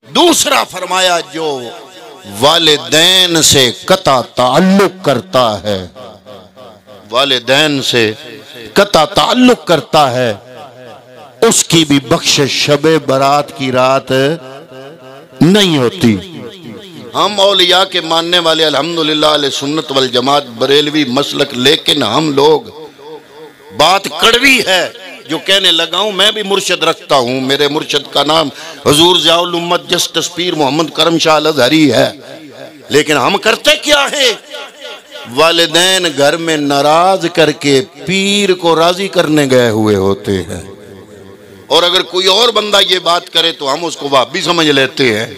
دوسرا فرمایا جو والدین سے قطع تعلق کرتا ہے، والدین سے قطع تعلق کرتا ہے، اس کی بھی بخشش شب برات کی رات نہیں ہوتی۔ ہم اولیاء کے ماننے والے الحمدللہ اہل سنت والجماعت بریلوی مسلک، لیکن ہم لوگ بات کڑوی ہے جو کہنے لگا ہوں۔ میں بھی مرشد رکھتا ہوں، میرے مرشد کا نام حضور ضیاء الامت جسٹس پیر محمد کرم شاہ الازہری ہے، لیکن ہم کرتے کیا ہیں؟ والدین گھر میں ناراض کر کے پیر کو راضی کرنے گئے ہوئے ہوتے ہیں، اور اگر کوئی اور بندہ یہ بات کرے تو ہم اس کو وہابی سمجھ لیتے ہیں۔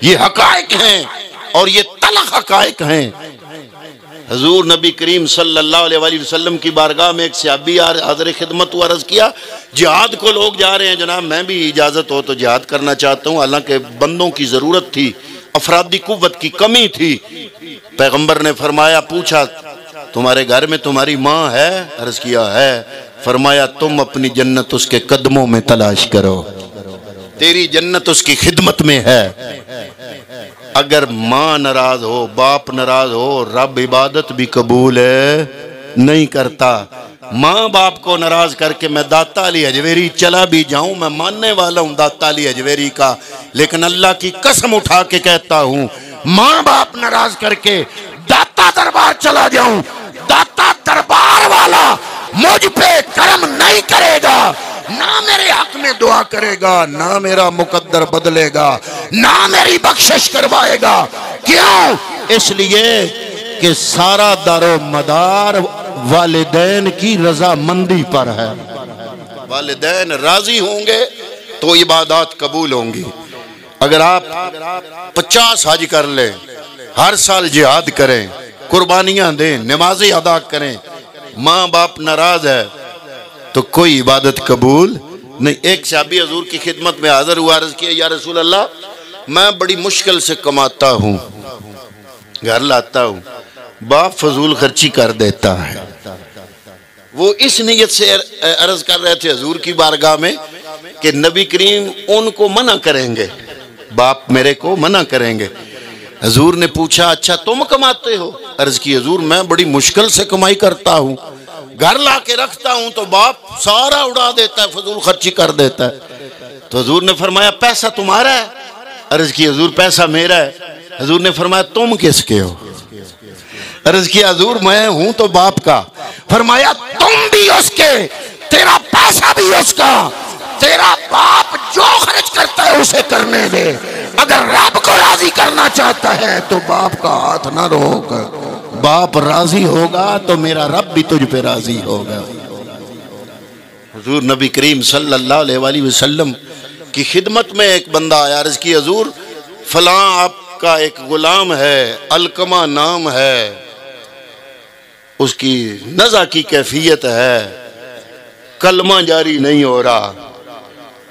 یہ حقائق ہیں اور یہ تلخ حقائق ہیں۔ حضور نبی کریم صلی اللہ علیہ وآلہ وسلم کی بارگاہ میں ایک صحابی حاضر خدمت و عرض کیا، جہاد کو لوگ جا رہے ہیں جناب، میں بھی اجازت ہو تو جہاد کرنا چاہتا ہوں، حالانکہ بندوں کی ضرورت تھی، افرادی قوت کی کمی تھی۔ پیغمبر نے فرمایا، پوچھا تمہارے گھر میں تمہاری ماں ہے؟ عرض کیا ہے۔ فرمایا تم اپنی جنت اس کے قدموں میں تلاش کرو، تیری جنت اس کی خدمت میں ہے۔ اگر ماں ناراض ہو، باپ ناراض ہو، رب عبادت بھی قبول نہیں کرتا۔ ماں باپ کو ناراض کر کے میں داتا علی حجویری چلا بھی جاؤں، میں ماننے والا ہوں داتا علی حجویری کا، لیکن اللہ کی قسم اٹھا کے کہتا ہوں، ماں باپ ناراض کر کے داتا دربار چلا جاؤں، داتا دربار والا مجھ پہ کرم نہیں کرے گا، نہ میرے حق میں دعا کرے گا، نہ میرا مقدر بدلے گا، نہ میری بخشش کروائے گا۔ کیوں؟ اس لیے کہ سارا دار و مدار والدین کی رضامندی پر ہے۔ والدین راضی ہوں گے تو عبادات قبول ہوں گی۔ اگر آپ 50 حج کر لیں، ہر سال جہاد کریں، قربانیاں دیں، نمازیں ادا کریں، ماں باپ ناراض ہے تو کوئی عبادت قبول نہیں۔ ایک صحابی حضور کی خدمت میں حاضر ہوا، عرض کیا، یا رسول اللہ میں بڑی مشکل سے کماتا ہوں، گھر لاتا ہوں، باپ فضول خرچی کر دیتا ہے۔ وہ اس نیت سے عرض کر رہے تھے حضور کی بارگاہ میں کہ نبی کریم ان کو منع کریں گے، باپ میرے کو منع کریں گے۔ حضور نے پوچھا اچھا تم کماتے ہو؟ عرض کی حضور میں بڑی مشکل سے کمائی کرتا ہوں، گھر لا کے رکھتا ہوں تو باپ سارا اڑا دیتا ہے، فضول خرچی کر دیتا ہے۔ تو حضور نے فرمایا پیسہ تمہارا ہے؟ عرض کی حضور پیسہ میرا ہے۔ حضور نے فرمایا تم کس کے ہو؟ عرض کی حضور میں ہوں تو باپ کا۔ فرمایا تم بھی اس کے، تیرا پیسہ بھی اس کا، تیرا باپ جو خرچ کرتا ہے اسے کرنے دے، اگر رب کو راضی کرنا چاہتا ہے تو باپ کا ہاتھ نہ روک، باپ راضی ہوگا تو میرا رب بھی تجھ پہ راضی ہوگا۔ حضور نبی کریم صلی اللہ علیہ وآلہ وسلم کی خدمت میں ایک بندہ آیا، عرض کی حضور فلاں آپ کا ایک غلام ہے، علقمہ نام ہے، اس کی نزع کی کیفیت ہے، کلمہ جاری نہیں ہو رہا،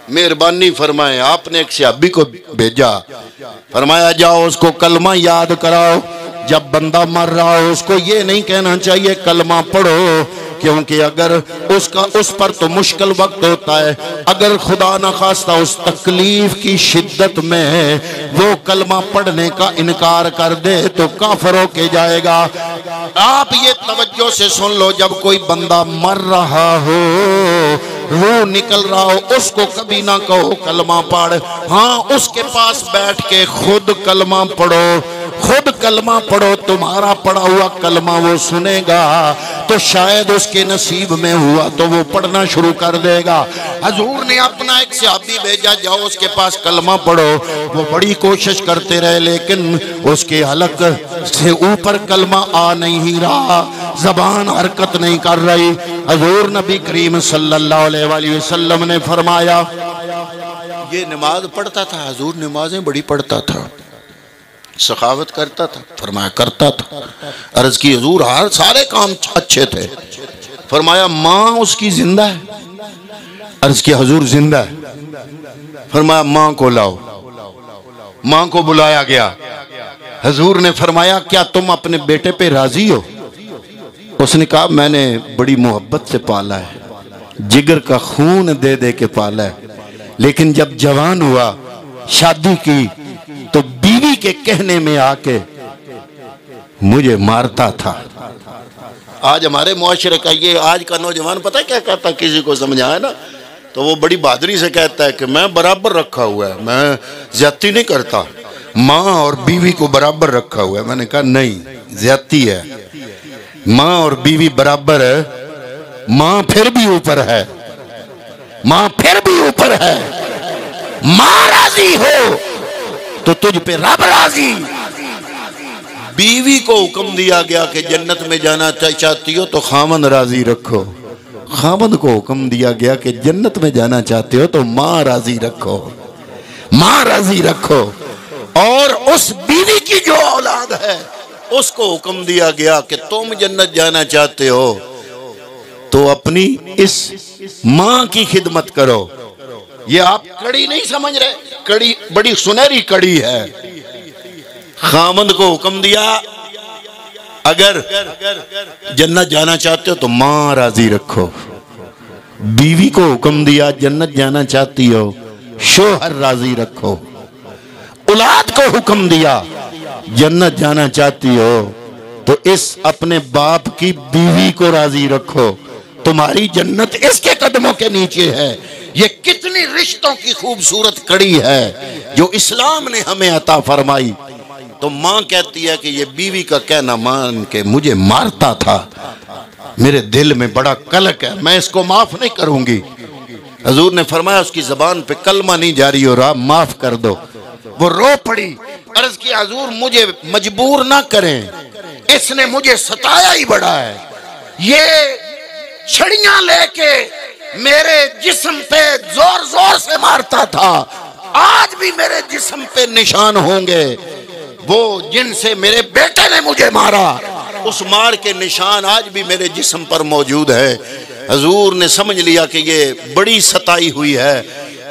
مہربانی فرمائیں۔ آپ نے ایک صحابی کو بھیجا، فرمایا جاؤ اس کو کلمہ یاد کراؤ، جب بندہ مر رہا ہو اس کو یہ نہیں کہنا چاہیے کلمہ پڑھو، کیونکہ اگر اس پر تو مشکل وقت ہوتا ہے، اگر خدا نخواستہ اس تکلیف کی شدت میں وہ کلمہ پڑھنے کا انکار کر دے تو کافر ہو کے جائے گا۔ آپ یہ توجہ سے سن لو، جب کوئی بندہ مر رہا ہو، روح نکل رہا ہو، اس کو کبھی نہ کہو کلمہ پڑھ، ہاں اس کے پاس بیٹھ کے خود کلمہ پڑھو، خود کلمہ پڑھو، تمہارا پڑھا ہوا کلمہ وہ سنے گا تو شاید اس کے نصیب میں ہوا تو وہ پڑھنا شروع کر دے گا۔ حضور نے اپنا ایک صحابی بھیجا، جاؤ اس کے پاس کلمہ پڑھو۔ وہ بڑی کوشش کرتے رہے لیکن اس کے حلق سے اوپر کلمہ آ نہیں رہا، زبان حرکت نہیں کر رہی۔ حضور نبی کریم صلی اللہ علیہ وآلہ وسلم نے فرمایا، یہ نماز پڑھتا تھا، حضور نمازیں بڑی پڑھتا تھا، سخاوت کرتا تھا؟ فرمایا کرتا تھا۔ عرض کی حضور ہر سارے کام اچھے تھے؟ فرمایا ماں اس کی زندہ ہے؟ عرض کی حضور زندہ ہے۔ فرمایا ماں کو لاؤ، ماں کو بلایا گیا۔ حضور نے فرمایا کیا تم اپنے بیٹے پہ راضی ہو؟ اس نے کہا میں نے بڑی محبت سے پالا ہے، جگر کا خون دے دے کے پالا ہے، لیکن جب جوان ہوا شادی کی تو بیوی کے کہنے میں آ کے مجھے مارتا تھا۔ آج ہمارے معاشرے کا یہ آج کا نوجوان پتہ کیا کہتا، کسی کو سمجھائے نا تو وہ بڑی بہادری سے کہتا ہے کہ میں برابر رکھا ہوا ہے، میں زیادتی نہیں کرتا، ماں اور بیوی کو برابر رکھا ہوا ہے۔ میں نے کہا نہیں، زیادتی ہے، ماں اور بیوی برابر ہے، ماں پھر بھی اوپر ہے، ماں پھر بھی اوپر ہے۔ ماں راضی ہو تو تجھ پہ رب راضی۔ بیوی کو حکم دیا گیا کہ جنت میں جانا چاہتی ہو تو خامند راضی رکھو، خامند کو حکم دیا گیا کہ جنت میں جانا چاہتے ہو تو ماں راضی رکھو، ماں راضی رکھو۔ اور اس بیوی کی جو اولاد ہے اس کو حکم دیا گیا کہ تم جنت جانا چاہتے ہو تو اپنی اس ماں کی خدمت کرو۔ یہ آپ کڑی نہیں سمجھ رہے، کڑی بڑی سنہری کڑی ہے۔ خامند کو حکم دیا اگر جنت جانا چاہتے ہو تو ماں راضی رکھو، بیوی کو حکم دیا جنت جانا چاہتی ہو شوہر راضی رکھو، اولاد کو حکم دیا جنت جانا چاہتی ہو تو اس اپنے باپ کی بیوی کو راضی رکھو، تمہاری جنت اس کے قدموں کے نیچے ہے۔ یہ کتنی رشتوں کی خوبصورت کڑی ہے جو اسلام نے ہمیں عطا فرمائی۔ تو ماں کہتی ہے کہ یہ بیوی کا کہنا مان کے مجھے مارتا تھا، میرے دل میں بڑا کلک ہے، میں اس کو معاف نہیں کروں گی۔ حضور نے فرمایا اس کی زبان پہ کلمہ نہیں جاری ہو رہا، معاف کر دو۔ وہ رو پڑی، عرض کی حضور مجھے مجبور نہ کریں، اس نے مجھے ستایا ہی بڑا ہے، یہ چھڑیاں لے کے میرے جسم پہ زور زور سے مارتا تھا، آج بھی میرے جسم پہ نشان ہوں گے، وہ جن سے میرے بیٹے نے مجھے مارا اس مار کے نشان آج بھی میرے جسم پر موجود ہے۔ حضور نے سمجھ لیا کہ یہ بڑی ستائی ہوئی ہے،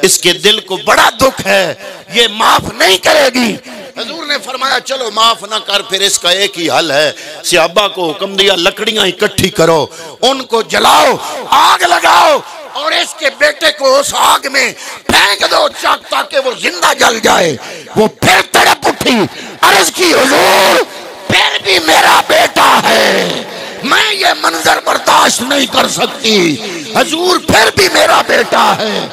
اس کے دل کو بڑا دکھ ہے، یہ معاف نہیں کرے گی۔ حضور نے فرمایا چلو معاف نہ کر، پھر اس کا ایک ہی حل ہے۔ صحابہ کو حکم دیا لکڑیاں اکٹھی کرو، ان کو جلاؤ، آگ لگاؤ اور اس کے بیٹے کو اس آگ میں پھینک دو تاکہ وہ زندہ جل جائے۔ وہ پھر تڑپ اٹھی، عرض کی حضور پھر بھی میرا بیٹا ہے، میں یہ منظر برداشت نہیں کر سکتی، حضور پھر بھی میرا بیٹا ہے،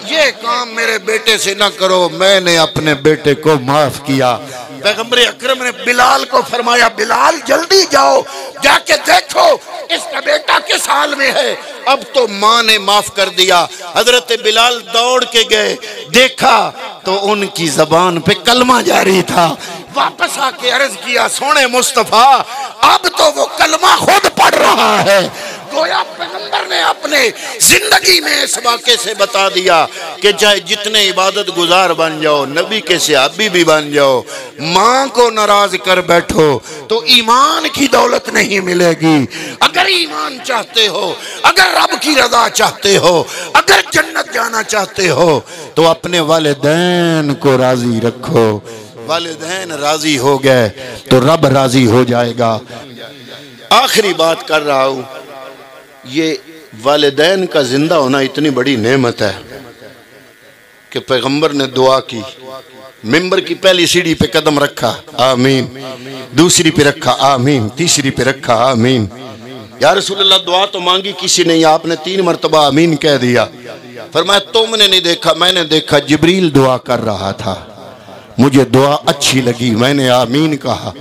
یہ کام میرے بیٹے سے نہ کرو۔ میں نے اپنے بیٹے کو معاف کیا۔ پیغمبر اکرم نے بلال کو فرمایا بلال جلدی جاؤ، جا کے دیکھو اس کا بیٹا کس حال میں ہے۔ اب تو ماں نے معاف کر دیا۔ حضرت بلال دوڑ کے گئے، دیکھا تو ان کی زبان پہ کلمہ جاری تھا۔ واپس آ کے عرض کیا سونے مصطفیٰ اب تو وہ کلمہ خود پڑھ رہا ہے۔ گویا پیغمبر نے اپنے زندگی میں اس واقعے سے بتا دیا کہ چاہے جتنے عبادت گزار بن جاؤ، نبی کے صحابی بھی بن جاؤ، ماں کو ناراض کر بیٹھو تو ایمان کی دولت نہیں ملے گی۔ اگر ایمان چاہتے ہو، اگر رب کی رضا چاہتے ہو، اگر جنت جانا چاہتے ہو تو اپنے والدین کو راضی رکھو۔ والدین راضی ہو گئے تو رب راضی ہو جائے گا۔ آخری بات کر رہا ہوں، یہ والدین کا زندہ ہونا اتنی بڑی نعمت ہے کہ پیغمبر نے دعا کی، ممبر کی پہلی سیڑھی پہ قدم رکھا آمین، دوسری پہ رکھا آمین، تیسری پہ رکھا آمین۔ یا رسول اللہ دعا تو مانگی کسی نے، آپ نے 3 مرتبہ آمین کہہ دیا۔ فرمایا تم نے نہیں دیکھا، میں نے دیکھا، جبریل دعا کر رہا تھا، مجھے دعا اچھی لگی، میں نے آمین کہا۔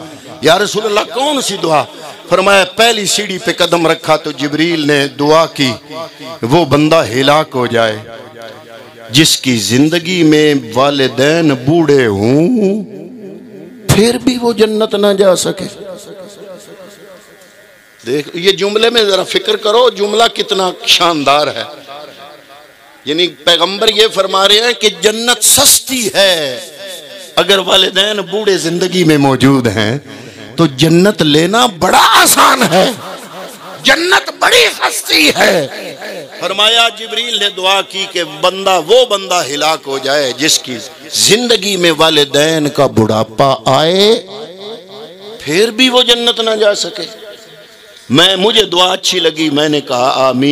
یا رسول اللہ کون سی دعا؟ فرمایا پہلی سیڑھی پہ قدم رکھا تو جبریل نے دعا کی وہ بندہ ہلاک ہو جائے جس کی زندگی میں والدین بوڑھے ہوں پھر بھی وہ جنت نہ جا سکے۔ دیکھ یہ جملے میں ذرا فکر کرو، جملہ کتنا شاندار ہے۔ یعنی پیغمبر یہ فرما رہے ہیں کہ جنت سستی ہے اگر والدین بوڑھے زندگی میں موجود ہیں تو جنت لینا بڑا آسان ہے، جنت بڑی سستی ہے۔ فرمایا جبریل نے دعا کی کہ وہ بندہ ہلاک ہو جائے جس کی زندگی میں والدین کا بڑھاپا آئے پھر بھی وہ جنت نہ جا سکے۔ مجھے دعا اچھی لگی، میں نے کہا آمین۔